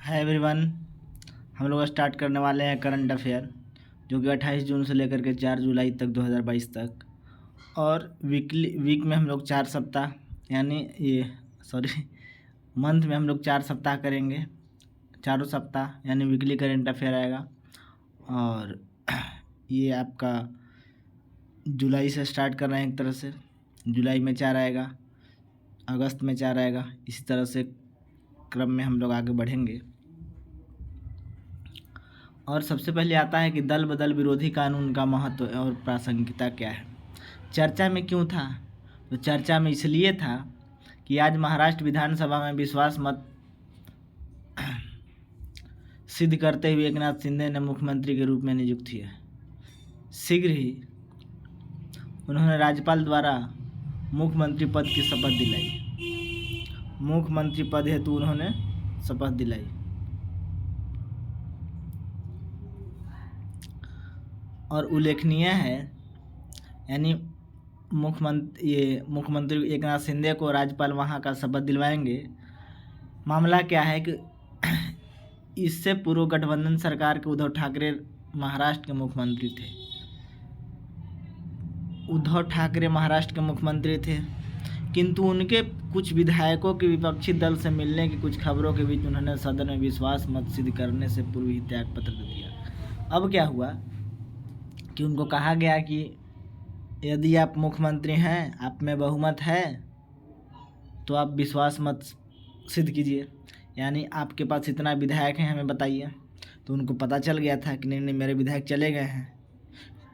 Hi everyone. हम लोग start करने वाले हैं करंट अफेयर, जो कि 28 जून से लेकर के 4 जुलाई तक 2022 तक। और वीक में हम लोग 4 सप्ताह यानी मंथ में हम लोग 4 सप्ताह करेंगे। चारों सप्ताह यानी वीकली करंट अफेयर आएगा। और ये आपका जुलाई से स्टार्ट कर रहे हैं। एक तरह से जुलाई में 4 आएगा, अगस्त में 4 आएगा। इसी तरह से क्रम में हम लोग आगे बढ़ेंगे। और सबसे पहले आता है कि दल बदल विरोधी कानून का महत्व और प्रासंगिकता क्या है। चर्चा में क्यों था? तो चर्चा में इसलिए था कि आज महाराष्ट्र विधानसभा में विश्वास मत सिद्ध करते हुए एकनाथ शिंदे ने मुख्यमंत्री के रूप में नियुक्ति है। शीघ्र ही उन्होंने राज्यपाल द्वारा मुख्यमंत्री पद की शपथ दिलाई। मुख्यमंत्री पद हेतु उन्होंने शपथ दिलाई। और उल्लेखनीय है, यानी मुख्यमंत्री एकनाथ शिंदे को राज्यपाल वहाँ का शपथ दिलवाएंगे। मामला क्या है कि इससे पूर्व गठबंधन सरकार के उद्धव ठाकरे महाराष्ट्र के मुख्यमंत्री थे। उद्धव ठाकरे महाराष्ट्र के मुख्यमंत्री थे, किंतु उनके कुछ विधायकों के विपक्षी दल से मिलने की कुछ खबरों के बीच उन्होंने सदन में विश्वास मत सिद्ध करने से पूर्व ही त्याग पत्र दे दिया। अब क्या हुआ कि उनको कहा गया कि यदि आप मुख्यमंत्री हैं, आप में बहुमत है, तो आप विश्वास मत सिद्ध कीजिए, यानी आपके पास इतना विधायक हैं, हमें बताइए। तो उनको पता चल गया था कि नहीं मेरे विधायक चले गए हैं।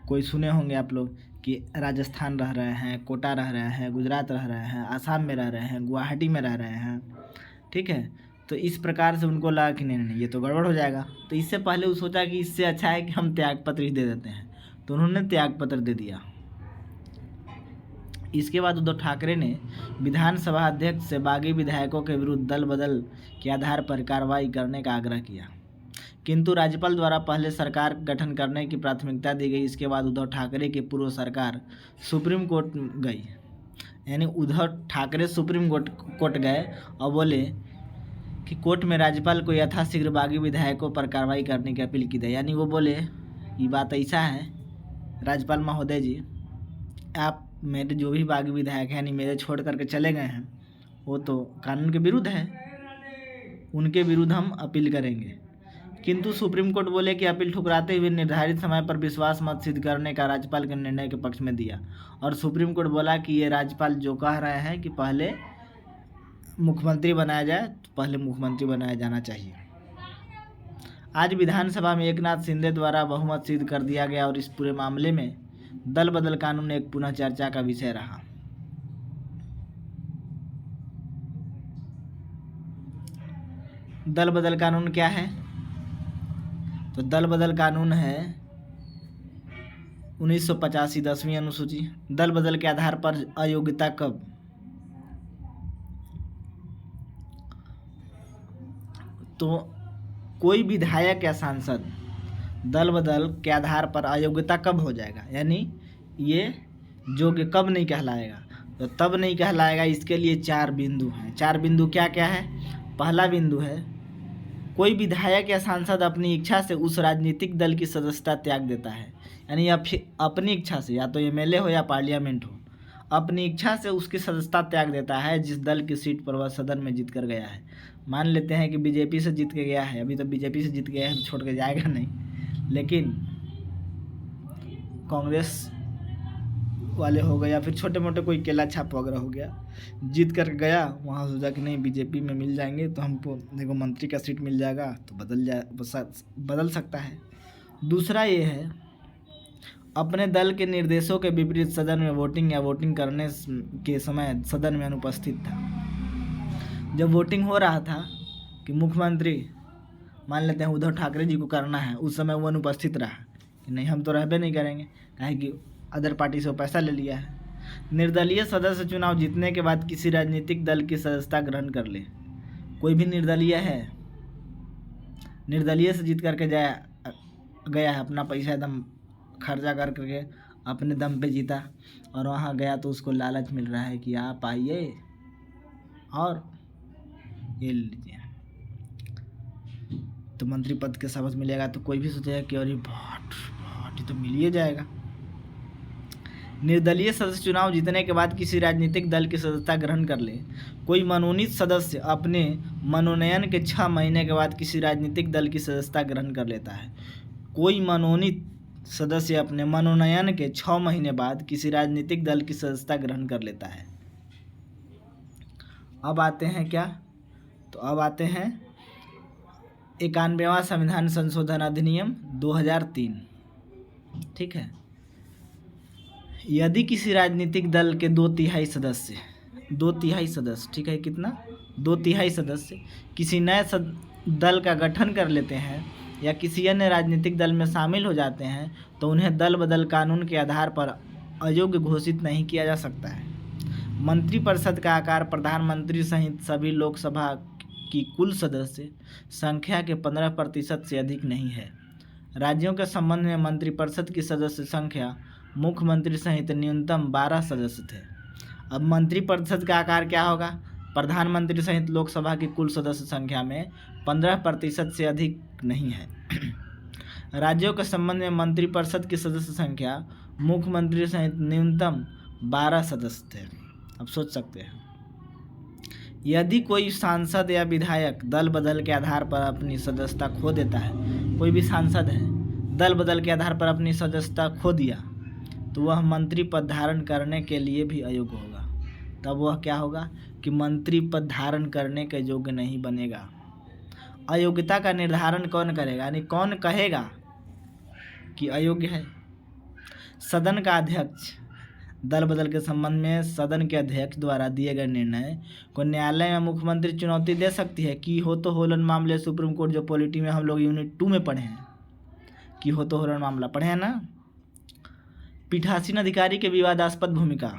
कोई सुने होंगे आप लोग कि राजस्थान रह रहे हैं, कोटा रह रहे हैं, गुजरात रह रहे हैं, आसाम में रह रहे हैं, गुवाहाटी में रह रहे हैं, ठीक है। तो इस प्रकार से उनको लगा कि नहीं ये तो गड़बड़ हो जाएगा। तो इससे पहले वो सोचा कि इससे अच्छा है कि हम त्यागपत्र ही दे देते हैं, तो उन्होंने त्यागपत्र दे दिया। इसके बाद उद्धव ठाकरे ने विधानसभा अध्यक्ष से बागी विधायकों के विरुद्ध दल बदल के आधार पर कार्रवाई करने का आग्रह किया, किंतु राज्यपाल द्वारा पहले सरकार गठन करने की प्राथमिकता दी गई। इसके बाद उद्धव ठाकरे की पूर्व सरकार सुप्रीम कोर्ट गई, यानी उद्धव ठाकरे सुप्रीम कोर्ट गए और बोले कि कोर्ट में राज्यपाल को यथाशीघ्र बागी विधायकों पर कार्रवाई करने की अपील की गई। यानी वो बोले ये बात ऐसा है, राज्यपाल महोदय जी, आप मेरे जो भी बागी विधायक हैं, यानी मेरे छोड़ करके चले गए हैं, वो तो कानून के विरुद्ध है, उनके विरुद्ध हम अपील करेंगे। किंतु सुप्रीम कोर्ट बोले कि अपील ठुकराते हुए निर्धारित समय पर विश्वास मत सिद्ध करने का राज्यपाल के निर्णय के पक्ष में दिया। और सुप्रीम कोर्ट बोला कि ये राज्यपाल जो कह रहे हैं कि पहले मुख्यमंत्री बनाया जाए, तो पहले मुख्यमंत्री बनाया जाना चाहिए। आज विधानसभा में एकनाथ शिंदे द्वारा बहुमत सिद्ध कर दिया गया और इस पूरे मामले में दल बदल कानून एक पुनः चर्चा का विषय रहा। दल बदल कानून क्या है? तो दल बदल कानून है 1985 10वीं अनुसूची। दल बदल के आधार पर अयोग्यता कब? तो कोई विधायक या सांसद दल बदल के आधार पर अयोग्यता कब हो जाएगा, यानी ये योग्य कब नहीं कहलाएगा? तो तब नहीं कहलाएगा। इसके लिए 4 बिंदु हैं। 4 बिंदु क्या क्या है? पहला बिंदु है, कोई विधायक या सांसद अपनी इच्छा से उस राजनीतिक दल की सदस्यता त्याग देता है, यानी अपनी इच्छा से, या तो एमएलए हो या पार्लियामेंट हो, अपनी इच्छा से उसकी सदस्यता त्याग देता है जिस दल की सीट पर वह सदन में जीत कर गया है। मान लेते हैं कि बीजेपी से जीत के गया है, अभी तो बीजेपी से जीत गया है तो छोड़ के जाएगा नहीं, लेकिन कांग्रेस वाले हो गए या फिर छोटे मोटे कोई केला छाप वगैरह हो गया, जीत कर गया, वहाँ सोचा कि नहीं बीजेपी में मिल जाएंगे तो हमको देखो मंत्री का सीट मिल जाएगा, तो बदल सकता है। दूसरा ये है, अपने दल के निर्देशों के विपरीत सदन में वोटिंग करने के समय सदन में अनुपस्थित था। जब वोटिंग हो रहा था कि मुख्यमंत्री, मान लेते हैं उद्धव ठाकरे जी को करना है, उस समय वो अनुपस्थित रहा कि नहीं हम तो रहबे नहीं करेंगे, काहे कि अदर पार्टी से वो पैसा ले लिया है। निर्दलीय सदस्य चुनाव जीतने के बाद किसी राजनीतिक दल की सदस्यता ग्रहण कर ले। कोई भी निर्दलीय है, निर्दलीय से जीत करके गया है, अपना पैसा एकदम खर्चा करके अपने दम पे जीता, और वहाँ गया तो उसको लालच मिल रहा है कि आप आइए और ये लीजिए। तो मंत्री पद के शपथ मिलेगा तो कोई भी सोचेगा कि अरे भाट भाट, ये तो मिल ही जाएगा। निर्दलीय सदस्य चुनाव जीतने के बाद किसी राजनीतिक दल की सदस्यता ग्रहण कर ले। कोई मनोनीत सदस्य अपने मनोनयन के 6 महीने के बाद किसी राजनीतिक दल की सदस्यता ग्रहण कर लेता है। कोई मनोनीत सदस्य अपने मनोनयन के 6 महीने बाद किसी राजनीतिक दल की सदस्यता ग्रहण कर लेता है। अब आते हैं क्या, तो अब आते हैं 91वां संविधान संशोधन अधिनियम 2003। ठीक है, यदि किसी राजनीतिक दल के 2/3 सदस्य, 2/3 सदस्य, ठीक है, कितना, 2/3 सदस्य किसी नए दल का गठन कर लेते हैं या किसी अन्य राजनीतिक दल में शामिल हो जाते हैं तो उन्हें दल बदल कानून के आधार पर अयोग्य घोषित नहीं किया जा सकता है। मंत्रिपरिषद का आकार प्रधानमंत्री सहित सभी लोकसभा की कुल सदस्य संख्या के 15% से अधिक नहीं है। राज्यों के संबंध में मंत्रिपरिषद की सदस्य संख्या मुख्यमंत्री सहित न्यूनतम 12 सदस्य थे। अब मंत्रिपरिषद का आकार क्या होगा, प्रधानमंत्री सहित लोकसभा की कुल सदस्य संख्या में 15% से अधिक नहीं है। राज्यों के संबंध में मंत्रिपरिषद की सदस्य संख्या मुख्यमंत्री सहित न्यूनतम 12 सदस्य थे। अब सोच सकते हैं, यदि कोई सांसद या विधायक दल बदल के आधार पर अपनी सदस्यता खो देता है, कोई भी सांसद है दल बदल के आधार पर अपनी सदस्यता खो दिया तो वह मंत्री पद धारण करने के लिए भी अयोग्य होगा। तब वह क्या होगा कि मंत्री पद धारण करने के योग्य नहीं बनेगा। अयोग्यता का निर्धारण कौन करेगा, यानी कौन कहेगा कि अयोग्य है? सदन का अध्यक्ष। दल बदल के संबंध में सदन के अध्यक्ष द्वारा दिए गए निर्णय को न्यायालय में मुख्यमंत्री चुनौती दे सकती है। की हो तो होलन मामले सुप्रीम कोर्ट, जो पॉलिटी में हम लोग यूनिट 2 में पढ़े हैं, की हो तो होलन मामला पढ़े हैं ना। पीठासीन अधिकारी के विवादास्पद भूमिका।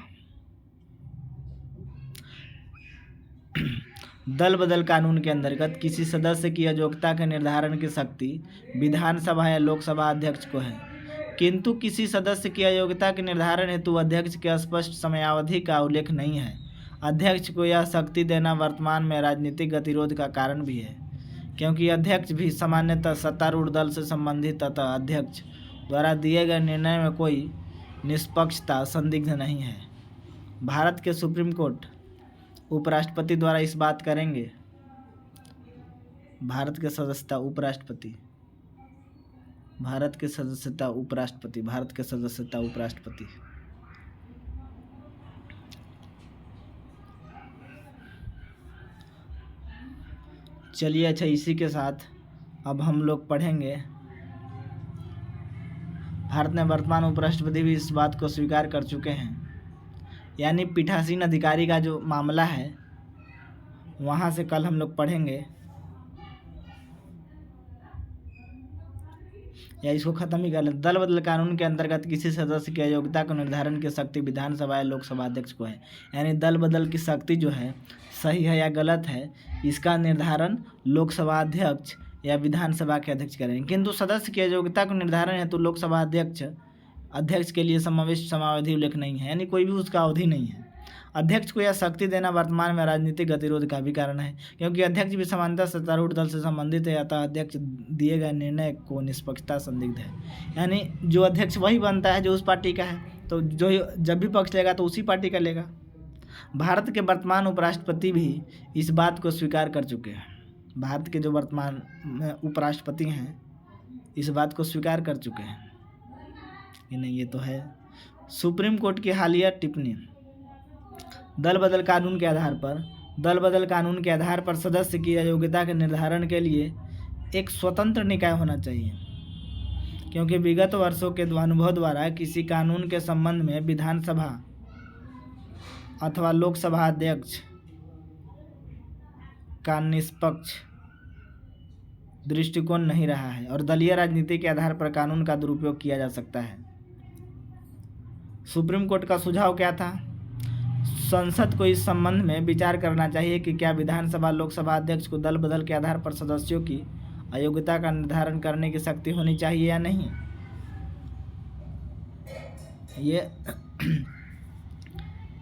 दल बदल कानून के अंतर्गत किसी सदस्य की अयोग्यता के निर्धारण की शक्ति विधानसभा या लोकसभा अध्यक्ष को है, किंतु किसी सदस्य की अयोग्यता के निर्धारण हेतु अध्यक्ष के स्पष्ट समयावधि का उल्लेख नहीं है। अध्यक्ष को यह शक्ति देना वर्तमान में राजनीतिक गतिरोध का कारण भी है, क्योंकि अध्यक्ष भी सामान्यतः सत्तारूढ़ दल से संबंधित तथा अध्यक्ष द्वारा दिए गए निर्णय में कोई निष्पक्षता संदिग्ध नहीं है। भारत के सुप्रीम कोर्ट उपराष्ट्रपति द्वारा इस बात करेंगे। भारत के सदस्यता उपराष्ट्रपति, भारत के सदस्यता उपराष्ट्रपति, भारत के सदस्यता उपराष्ट्रपति। चलिए, अच्छा, इसी के साथ अब हम लोग पढ़ेंगे, भारत में वर्तमान उपराष्ट्रपति भी इस बात को स्वीकार कर चुके हैं। यानी पीठासीन अधिकारी का जो मामला है वहाँ से कल हम लोग पढ़ेंगे, या इसको ख़त्म ही कर लें। दल बदल कानून के अंतर्गत किसी सदस्य की अयोग्यता को निर्धारण की शक्ति विधानसभा या लोकसभा अध्यक्ष को है। यानी दल बदल की शक्ति जो है सही है या गलत है, इसका निर्धारण लोकसभा अध्यक्ष या विधानसभा के अध्यक्ष करेंगे, किंतु सदस्य की अयोग्यता को निर्धारण हेतु लोकसभा अध्यक्ष के लिए समाविष्ट समावधि उल्लेख नहीं है, यानी कोई भी उसका अवधि नहीं है। अध्यक्ष को यह शक्ति देना वर्तमान में राजनीतिक गतिरोध का भी कारण है, क्योंकि अध्यक्ष भी सामान्यतः सत्तारूढ़ दल से संबंधित है, अतः अध्यक्ष दिए गए निर्णय को निष्पक्षता संदिग्ध है। यानी जो अध्यक्ष वही बनता है जो उस पार्टी का है, तो जो जब भी पक्ष लेगा तो उसी पार्टी का लेगा। भारत के वर्तमान उपराष्ट्रपति भी इस बात को स्वीकार कर चुके हैं। भारत के जो वर्तमान उपराष्ट्रपति हैं इस बात को स्वीकार कर चुके हैं कि नहीं, ये तो है। सुप्रीम कोर्ट की हालिया टिप्पणी। दल बदल कानून के आधार पर सदस्य की अयोग्यता के निर्धारण के लिए एक स्वतंत्र निकाय होना चाहिए, क्योंकि विगत वर्षों के अनुभव द्वारा किसी कानून के संबंध में विधानसभा अथवा लोकसभा अध्यक्ष का निष्पक्ष दृष्टिकोण नहीं रहा है और दलीय राजनीति के आधार पर कानून का दुरुपयोग किया जा सकता है। सुप्रीम कोर्ट का सुझाव क्या था? संसद को इस संबंध में विचार करना चाहिए कि क्या विधानसभा लोकसभा अध्यक्ष को दल बदल के आधार पर सदस्यों की अयोग्यता का निर्धारण करने की शक्ति होनी चाहिए या नहीं। ये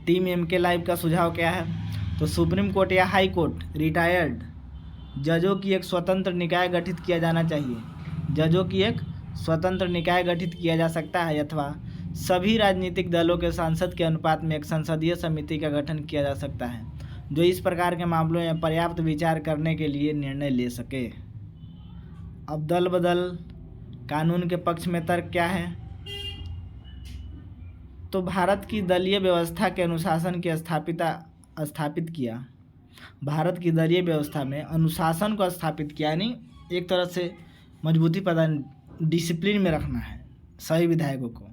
टीम एमके लाइव का सुझाव क्या है? तो सुप्रीम कोर्ट या हाई कोर्ट रिटायर्ड जजों की एक स्वतंत्र निकाय गठित किया जाना चाहिए। जजों की एक स्वतंत्र निकाय गठित किया जा सकता है, अथवा सभी राजनीतिक दलों के सांसद के अनुपात में एक संसदीय समिति का गठन किया जा सकता है, जो इस प्रकार के मामलों में पर्याप्त विचार करने के लिए निर्णय ले सके। अब दल बदल कानून के पक्ष में तर्क क्या है? तो भारत की दलीय व्यवस्था के अनुशासन की स्थापित किया। भारत की दलीय व्यवस्था में अनुशासन को स्थापित किया, यानी एक तरह से मजबूती प्रदान, डिसिप्लिन में रखना है सभी विधायकों को।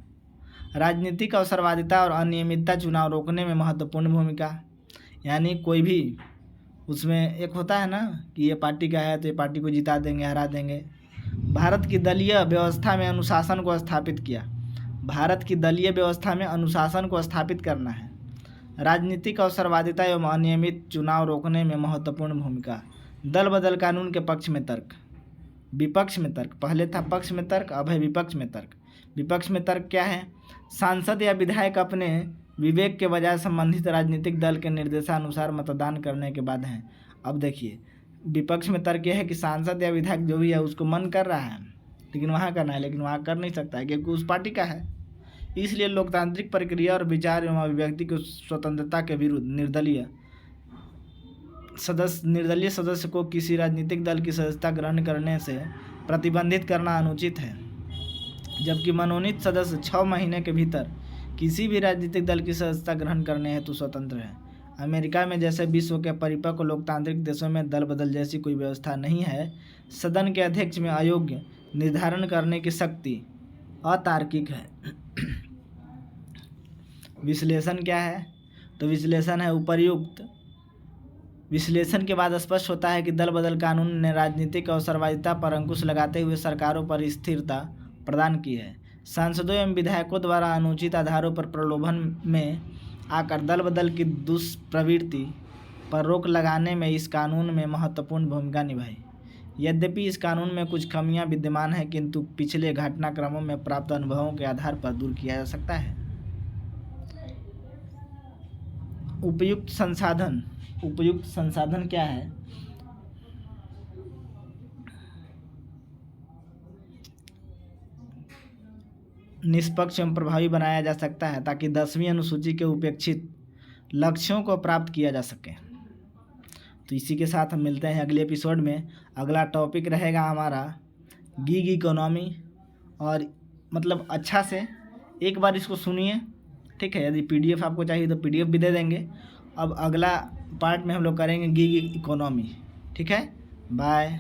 राजनीतिक अवसरवादिता और अनियमितता चुनाव रोकने में महत्वपूर्ण भूमिका, यानी कोई भी उसमें एक होता है ना कि ये पार्टी का है तो ये पार्टी को जिता देंगे, हरा देंगे। भारत की दलीय व्यवस्था में अनुशासन को स्थापित किया। भारत की दलीय व्यवस्था में अनुशासन को स्थापित करना है। राजनीतिक अवसरवादिता एवं अनियमित चुनाव रोकने में महत्वपूर्ण भूमिका। दल बदल कानून के पक्ष में तर्क, विपक्ष में तर्क। पहले था पक्ष में तर्क, अब है विपक्ष में तर्क। विपक्ष में तर्क क्या है? सांसद या विधायक अपने विवेक के बजाय संबंधित राजनीतिक दल के निर्देशानुसार मतदान करने के बाद हैं। अब देखिए, विपक्ष में तर्क यह है कि सांसद या विधायक जो भी है उसको मन कर रहा है लेकिन वहाँ करना है, लेकिन वहाँ कर नहीं सकता है क्योंकि उस पार्टी का है। इसलिए लोकतांत्रिक प्रक्रिया और विचार एवं अभिव्यक्ति की स्वतंत्रता के विरुद्ध निर्दलीय सदस्य को किसी राजनीतिक दल की सदस्यता ग्रहण करने से प्रतिबंधित करना अनुचित है, जबकि मनोनीत सदस्य 6 महीने के भीतर किसी भी राजनीतिक दल की सदस्यता ग्रहण करने हेतु स्वतंत्र है। अमेरिका में जैसे विश्व के परिपक्व लोकतांत्रिक देशों में दल बदल जैसी कोई व्यवस्था नहीं है। सदन के अध्यक्ष में अयोग्य निर्धारण करने की शक्ति अतार्किक है। विश्लेषण क्या है? तो विश्लेषण है उपर्युक्त विश्लेषण के बाद स्पष्ट होता है कि दल बदल कानून ने राजनीतिक अवसरवादिता पर अंकुश लगाते हुए सरकारों पर स्थिरता प्रदान की है। सांसदों एवं विधायकों द्वारा अनुचित आधारों पर प्रलोभन में आकर दल बदल की दुष्प्रवृत्ति पर रोक लगाने में इस कानून में महत्वपूर्ण भूमिका निभाई। यद्यपि इस कानून में कुछ कमियां विद्यमान हैं, किंतु पिछले घटनाक्रमों में प्राप्त अनुभवों के आधार पर दूर किया जा सकता है। उपयुक्त संसाधन क्या है? निष्पक्ष एवं प्रभावी बनाया जा सकता है ताकि 10वीं अनुसूची के उपेक्षित लक्ष्यों को प्राप्त किया जा सके। तो इसी के साथ हम मिलते हैं अगले एपिसोड में। अगला टॉपिक रहेगा हमारा गिग इकोनॉमी, और मतलब अच्छा से एक बार इसको सुनिए, ठीक है। यदि PDF आपको चाहिए तो PDF भी दे देंगे। अब अगला पार्ट में हम लोग करेंगे गिग इकोनॉमी, ठीक है। बाय।